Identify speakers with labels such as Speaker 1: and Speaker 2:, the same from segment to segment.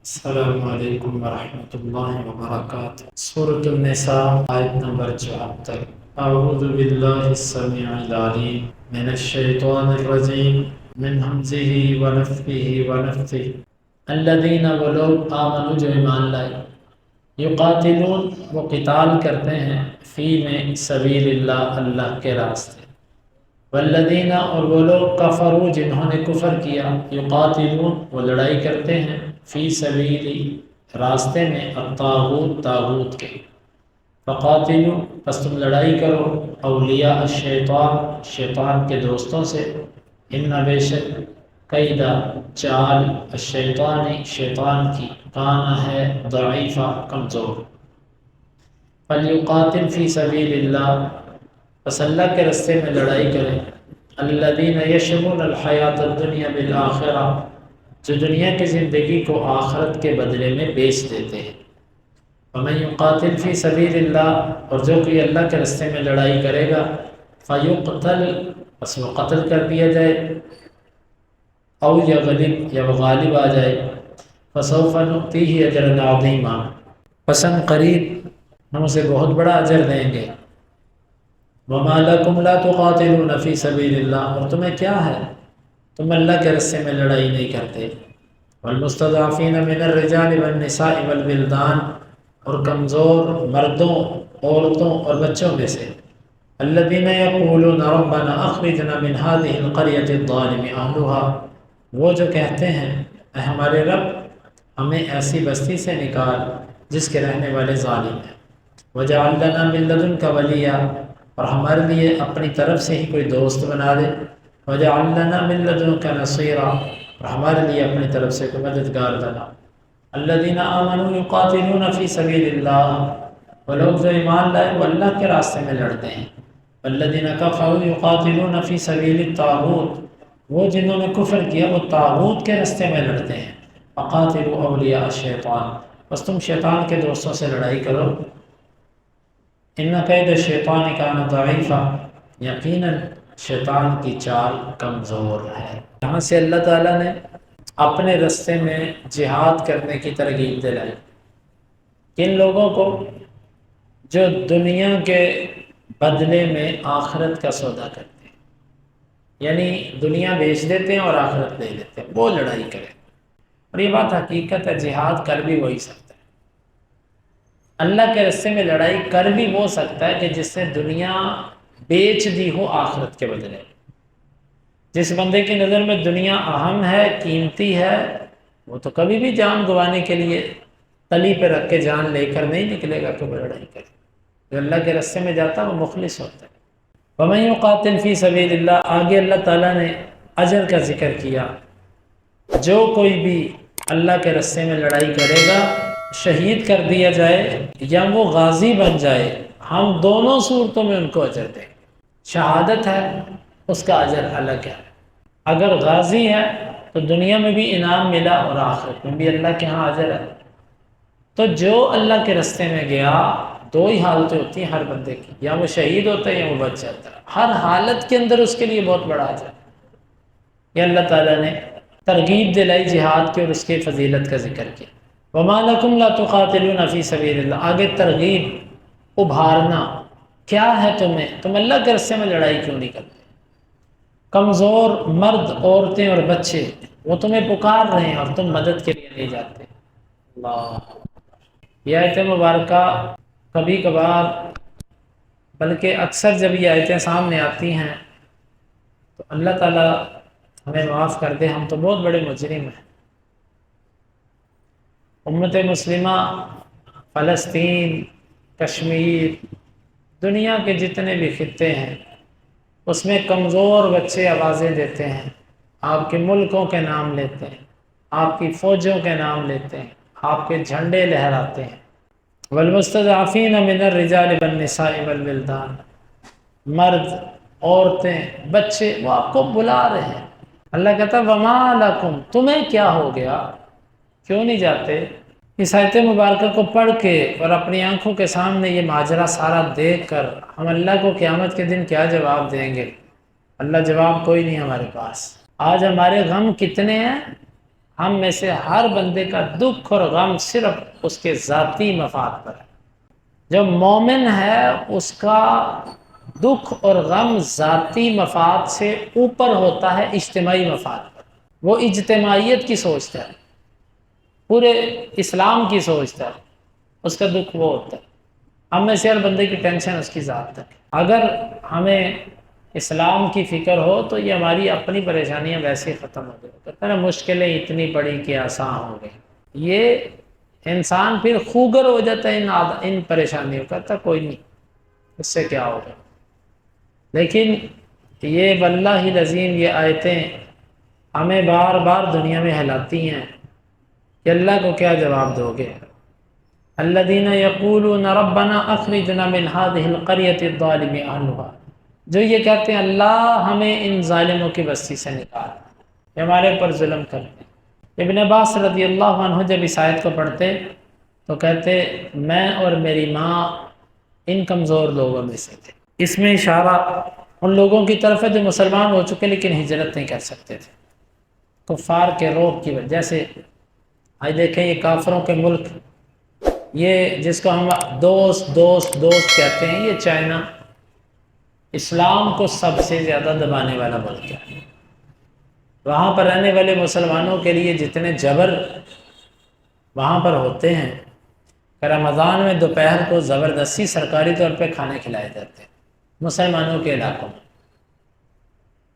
Speaker 1: السلام علیکم ورحمۃ اللہ وبرکاتہ۔ سورۃ النساء آیت نمبر 74۔ اعوذ باللہ السمیع العلیم من الشیطان الرجیم من ہمزہ ونفخہ ونفثہ۔ الذین وہ لوگ آمنوا جو ایمان لائے، یقاتلون وہ قتال کرتے ہیں، فی میں سبیل اللہ اللہ کے راستے، والذین اور وہ لوگ کفروا جنہوں نے کفر کیا، یقاتلون وہ لڑائی کرتے ہیں، فی سبیلی راستے میں، الطاغوت تاغوت کے، فقاتلوا پس تم لڑائی کرو، اولیاء الشیطان شیطان کے دوستوں سے، ان بے شک قیدا چال الشیطان شیطان کی، کان ہے ضعیفہ کمزور، فلیقاتل فی سبیل اللہ پس اللہ کے راستے میں لڑائی کریں، الذین یشرون الحیات الدنیا بالآخرہ جو دنیا کی زندگی کو آخرت کے بدلے میں بیچ دیتے ہیں، ومن یقاتل فی سبیل اللہ اور جو کوئی اللہ کے راستے میں لڑائی کرے گا، فیقتل پس وہ قتل کر دیا جائے، او یغلب یا وہ غالب آ جائے، فسوف نؤتیہ اجرا عظیما پسند قریب ہم اسے بہت بڑا اجر دیں گے، وما لکم لا تقاتلون فی سبیل اللہ اور تمہیں کیا ہے تم اللہ کے راستے میں لڑائی نہیں کرتے، والمستضعفین من الرجال والنساء والولدان اور کمزور مردوں عورتوں اور بچوں میں سے، الذین یقولون ربنا اخرجنا من هذه القرية الظالم اهلها وہ جو کہتے ہیں اے ہمارے رب ہمیں ایسی بستی سے نکال جس کے رہنے والے ظالم ہیں، وجعل لنا من لدنک ولیا اور ہمارے لیے اپنی طرف سے ہی کوئی دوست بنا دے، وجعل لنا من لدنک نصیرا اور ہمارے لیے اپنی طرف سے کوئی مددگار بنا، الذین آمنوا یقاتلون فی سبیل اللہ وہ لوگ جو ایمان لائے وہ اللہ کے راستے میں لڑتے ہیں، والذین کفروا یقاتلون فی سبیل الطاغوت وہ جنہوں نے کفر کیا وہ طاغوت کے راستے میں لڑتے ہیں، فقاتلوا اولیاء الشیطان بس تم شیطان کے دوستوں سے لڑائی کرو، ان قید الشیطان کان ضعیفا یقیناً شیطان کی چال کمزور ہے۔ یہاں سے اللہ تعالیٰ نے اپنے راستے میں جہاد کرنے کی ترغیب دلائی، کن لوگوں کو جو دنیا کے بدلے میں آخرت کا سودا کرتے ہیں، یعنی دنیا بیچ دیتے ہیں اور آخرت لے لیتے ہیں، وہ لڑائی کریں، اور یہ بات حقیقت ہے جہاد کر بھی وہی سکتا ہے، اللہ کے راستے میں لڑائی کر بھی وہ سکتا ہے کہ جس نے دنیا بیچ دی ہو آخرت کے بدلے، جس بندے کی نظر میں دنیا اہم ہے قیمتی ہے وہ تو کبھی بھی جان گنوانے کے لیے تلی پہ رکھ کے جان لے کر نہیں نکلے گا کہ وہ لڑائی کرے، جو اللہ کے راستے میں جاتا ہے وہ مخلص ہوتا ہے۔ وَمَن يُقَاتِلْ فِي سَبِيلِ اللَّهِ آگے اللہ تعالیٰ نے اجر کا ذکر کیا، جو کوئی بھی اللہ کے راستے میں لڑائی کرے گا شہید کر دیا جائے یا وہ غازی بن جائے ہم دونوں صورتوں میں ان کو اجر دیں گے، شہادت ہے اس کا اجر الگ ہے، اگر غازی ہے تو دنیا میں بھی انعام ملا اور آخرت میں بھی اللہ کے ہاں اجر ہے، تو جو اللہ کے راستے میں گیا دو ہی حالتیں ہوتی ہیں ہر بندے کی، یا وہ شہید ہوتا ہے یا وہ بچ جاتا ہے، ہر حالت کے اندر اس کے لیے بہت بڑا اجر ہے۔ یہ اللہ تعالیٰ نے ترغیب دلائی جہاد کی اور اس کی فضیلت کا ذکر کیا۔ وَمَا لَكُمْ لَا تُقَاتِلُونَ فِي سَبِيلِ اللَّهِ آگے ترغیب ابھارنا، کیا ہے تم اللہ کے راستے میں لڑائی کیوں نہیں کرتے؟ کمزور مرد عورتیں اور بچے وہ تمہیں پکار رہے ہیں اور تم مدد کے لیے نہیں جاتے۔ اللہ، یہ آیت مبارکہ کبھی کبھار بلکہ اکثر جب یہ آیتیں سامنے آتی ہیں تو اللہ تعالیٰ ہمیں معاف کر دے، ہم تو بہت بڑے مجرم ہیں۔ امت مسلمہ فلسطین، کشمیر، دنیا کے جتنے بھی خطے ہیں اس میں کمزور بچے آوازیں دیتے ہیں، آپ کے ملکوں کے نام لیتے ہیں، آپ کی فوجوں کے نام لیتے ہیں، آپ کے جھنڈے لہراتے ہیں، والمستضعفین من الرجال والنساء والولدان مرد عورتیں بچے وہ آپ کو بلا رہے ہیں۔ اللہ کہتا ہے وما لکم تمہیں کیا ہو گیا، کیوں نہیں جاتے؟ اس آیت مبارکہ کو پڑھ کے اور اپنی آنکھوں کے سامنے یہ ماجرا سارا دیکھ کر ہم اللہ کو قیامت کے دن کیا جواب دیں گے؟ اللہ جواب کوئی نہیں ہمارے پاس۔ آج ہمارے غم کتنے ہیں، ہم میں سے ہر بندے کا دکھ اور غم صرف اس کے ذاتی مفاد پر ہے۔ جو مومن ہے اس کا دکھ اور غم ذاتی مفاد سے اوپر ہوتا ہے اجتماعی مفاد پر۔ وہ اجتماعیت کی سوچتا ہے، پورے اسلام کی سوچتا ہے، اس کا دکھ وہ ہوتا ہے۔ ہم میں سے ہر بندے کی ٹینشن اس کی ذات تک ہے۔ اگر ہمیں اسلام کی فکر ہو تو یہ ہماری اپنی پریشانیاں ویسے ہی ختم ہو جائیں۔ کہتا ہے نا مشکلیں اتنی بڑی کہ آسان ہو گئی۔ یہ انسان پھر خوگر ہو جاتا ہے ان پریشانیوں کا، کہتا کوئی نہیں، اس سے کیا ہوگا۔ لیکن یہ واللہ العظیم یہ آیتیں ہمیں بار بار دنیا میں ہلاتی ہیں کہ اللہ کو کیا جواب دو گے۔ الذین یقولون ربنا اخرجنا من هذه القرية الظالم اهلها، جو یہ کہتے ہیں اللہ ہمیں ان ظالموں کی بستی سے نکال، یہ ہمارے اوپر ظلم کرتے ہیں۔ ابن عباس رضی اللہ عنہ جب اس آیت کو پڑھتے تو کہتے میں اور میری ماں ان کمزور لوگوں میں سے تھے۔ اس میں اشارہ ان لوگوں کی طرف ہے جو مسلمان ہو چکے لیکن ہجرت نہیں کر سکتے تھے کفار کے روب کی وجہ سے۔ آج دیکھیں یہ کافروں کے ملک، یہ جس کو ہم دوست دوست دوست کہتے ہیں، یہ چائنا اسلام کو سب سے زیادہ دبانے والا ملک ہے۔ وہاں پر رہنے والے مسلمانوں کے لیے جتنے جبر وہاں پر ہوتے ہیں کہ رمضان میں دوپہر کو زبردستی سرکاری طور پہ کھانے کھلائے جاتے ہیں مسلمانوں کے علاقوں میں،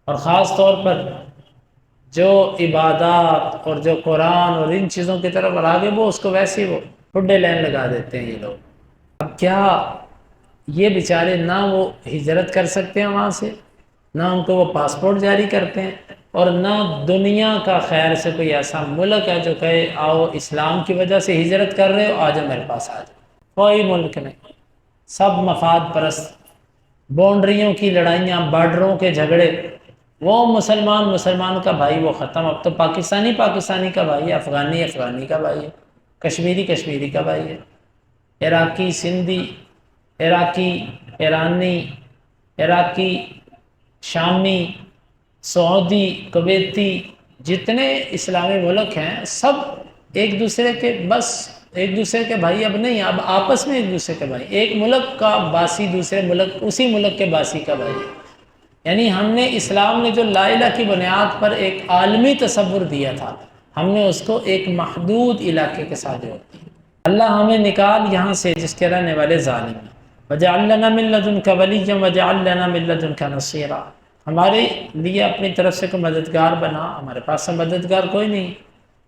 Speaker 1: اور خاص طور پر جو عبادات اور جو قرآن اور ان چیزوں کی طرف راغب وہ اس کو ویسے ہی وہ ٹھڈے لین لگا دیتے ہیں یہ لوگ۔ اب کیا یہ بیچارے نہ وہ ہجرت کر سکتے ہیں وہاں سے، نہ ان کو وہ پاسپورٹ جاری کرتے ہیں، اور نہ دنیا کا خیر سے کوئی ایسا ملک ہے جو کہے آؤ اسلام کی وجہ سے ہجرت کر رہے ہو آ جاؤ میرے پاس آ جاؤ۔ کوئی ملک نہیں، سب مفاد پرست، باؤنڈریوں کی لڑائیاں، بارڈروں کے جھگڑے، وہ مسلمان کا بھائی وہ ختم۔ اب تو پاکستانی کا بھائی ہے، افغانی کا بھائی ہے، کشمیری کا بھائی ہے، عراقی سندھی، عراقی ایرانی، عراقی شامی، سعودی، کویتی، جتنے اسلامی ملک ہیں سب ایک دوسرے کے بھائی اب نہیں، اب آپس میں ایک دوسرے کے بھائی، ایک ملک کا باسی دوسرے ملک، اسی ملک کے باسی کا بھائی ہے۔ یعنی ہم نے اسلام نے جو لا الہ کی بنیاد پر ایک عالمی تصور دیا تھا، ہم نے اس کو ایک محدود علاقے کے ساتھ جوڑ دیا۔ اللہ ہمیں نکال یہاں سے جس کے رہنے والے ظالم ہیں۔ وَجَعَلْ لَنَا مِن لَّدُنْكَ وَلِيًّا وَجَعَلْ لَنَا مِن لَّدُنْكَ نَصِيرًا، ہمارے لیے اپنی طرف سے کوئی مددگار بنا، ہمارے پاس سے مددگار کوئی نہیں۔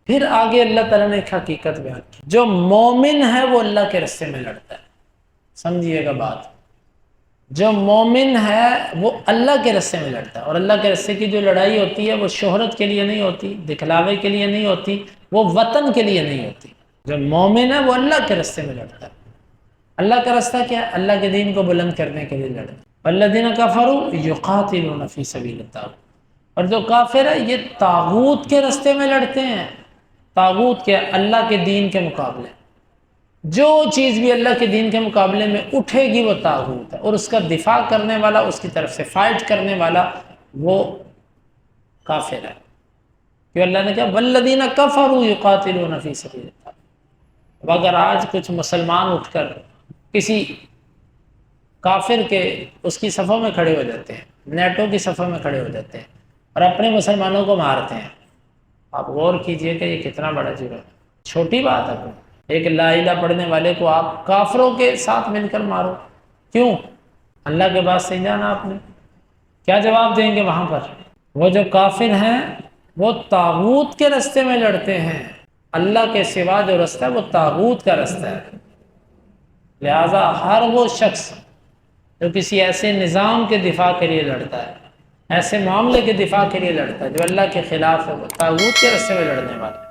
Speaker 1: پھر آگے اللہ تعالیٰ نے ایک حقیقت بیان کی، جو مومن ہے وہ اللہ کے راستے میں لڑتا ہے۔ سمجھیے گا بات، جو مومن ہے وہ اللہ کے راستے میں لڑتا ہے، اور اللہ کے راستے کی جو لڑائی ہوتی ہے وہ شہرت کے لیے نہیں ہوتی، دکھلاوے کے لیے نہیں ہوتی، وہ وطن کے لیے نہیں ہوتی۔ جو مومن ہے وہ اللہ کے راستے میں لڑتا ہے۔ اللہ کا راستہ کیا ہے؟ اللہ کے دین کو بلند کرنے کے لیے لڑے۔ والذین کفروا یقاتلون فی سبیل الطاغوت، اور جو کافر ہے یہ طاغوت کے راستے میں لڑتے ہیں۔ طاغوت کے اللہ کے دین کے مقابلے، جو چیز بھی اللہ کے دین کے مقابلے میں اٹھے گی وہ طاغوت ہے، اور اس کا دفاع کرنے والا، اس کی طرف سے فائٹ کرنے والا وہ کافر ہے۔ کہ اللہ نے کہا والذین کفروا یقاتلون فی سبیل الطاغوت۔ اب اگر آج کچھ مسلمان اٹھ کر کسی کافر کے اس کی صفوں میں کھڑے ہو جاتے ہیں، نیٹو کی صفوں میں کھڑے ہو جاتے ہیں اور اپنے مسلمانوں کو مارتے ہیں، آپ غور کیجئے کہ یہ کتنا بڑا جرم ہے۔ چھوٹی بات ہے، ایک لا الہ پڑھنے والے کو آپ کافروں کے ساتھ مل کر مارو، کیوں؟ اللہ کے پاس سے جانا آپ نے کیا جواب دیں گے وہاں پر؟ وہ جو کافر ہیں وہ طاغوت کے راستے میں لڑتے ہیں، اللہ کے سوا جو رستہ ہے وہ طاغوت کا رستہ ہے۔ لہذا ہر وہ شخص جو کسی ایسے نظام کے دفاع کے لیے لڑتا ہے، ایسے معاملے کے دفاع کے لیے لڑتا ہے جو اللہ کے خلاف ہے، وہ طاغوت کے راستے میں لڑنے والا ہے۔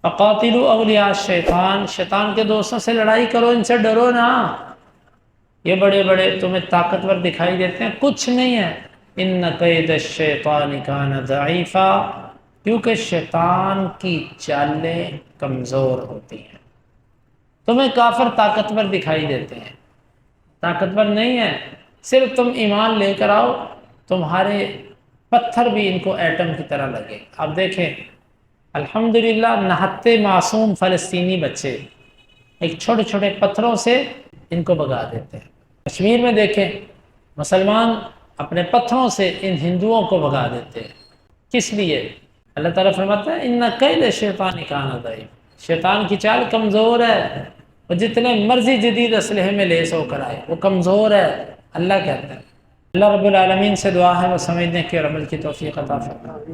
Speaker 1: فقاتلوا اولیاء الشیطان، شیطان کے دوستوں سے لڑائی کرو، ان سے ڈرو نہ۔ یہ بڑے بڑے تمہیں طاقتور دکھائی دیتے ہیں، کچھ نہیں ہے۔ ان کید الشیطان کان ضعیفا، کیونکہ شیطان کی چالیں کمزور ہوتی ہیں۔ تمہیں کافر طاقتور دکھائی دیتے ہیں، طاقتور نہیں ہے، صرف تم ایمان لے کر آؤ، تمہارے پتھر بھی ان کو ایٹم کی طرح لگے۔ آپ دیکھیں الحمدللہ نہتے معصوم فلسطینی بچے ایک چھوٹے چھوٹے پتھروں سے ان کو بھگا دیتے ہیں۔ کشمیر میں دیکھیں مسلمان اپنے پتھروں سے ان ہندوؤں کو بھگا دیتے ہیں، کس لیے؟ اللہ تعالیٰ فرماتا ہے ان کید شیطان کان ضعیف، شیطان کی چال کمزور ہے، وہ جتنے مرضی جدید اسلحے میں لیس ہو کر آئے وہ کمزور ہے، اللہ کہتا ہے۔ اللہ رب العالمین سے دعا ہے وہ سمجھنے کی اور عمل کی توفیق عطا فرمائے۔